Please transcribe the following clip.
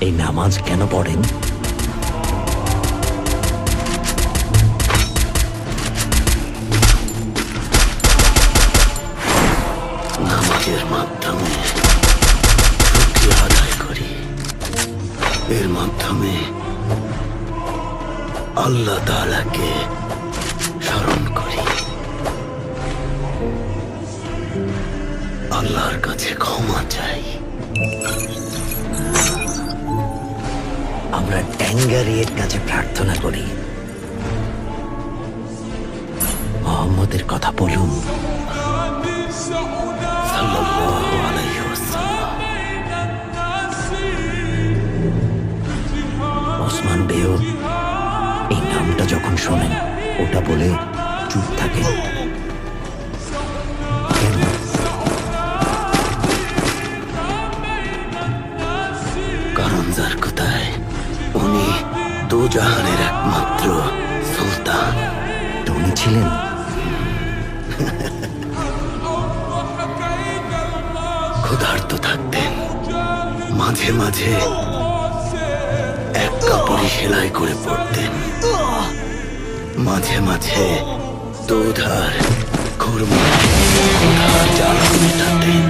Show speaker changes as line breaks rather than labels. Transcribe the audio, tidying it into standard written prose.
এই নামাজ কেন পড়েন?
নামাজের মাধ্যমে শুকরিয়া আদায় করি। এর মাধ্যমে আল্লাহ তাআলাকে স্মরণ করি, আল্লাহর কাছে ক্ষমা চাই।
আমরা ট্যাঙ্গারির কাছে প্রার্থনা করি, মোহাম্মদের কথা বলুন
সাল্লাল্লাহু আলাইহি ওয়াসাল্লাম।
ওসমান বেও এই নামটা যখন শোনেন ওটা বলে চুপ থাকেন কেন?
কারণ যার কোথায় উনি দুজাহানের একমাত্র সুলতান।
তো উনি ছিলেন
ক্ষুধার্ত থাকতেন, মাঝে মাঝে এক কাপড়ে সেলাই করে পড়তেন, মাঝে মাঝে দুধ আর খুরমা ক্ষুধার জ্বালা মেটাতেন।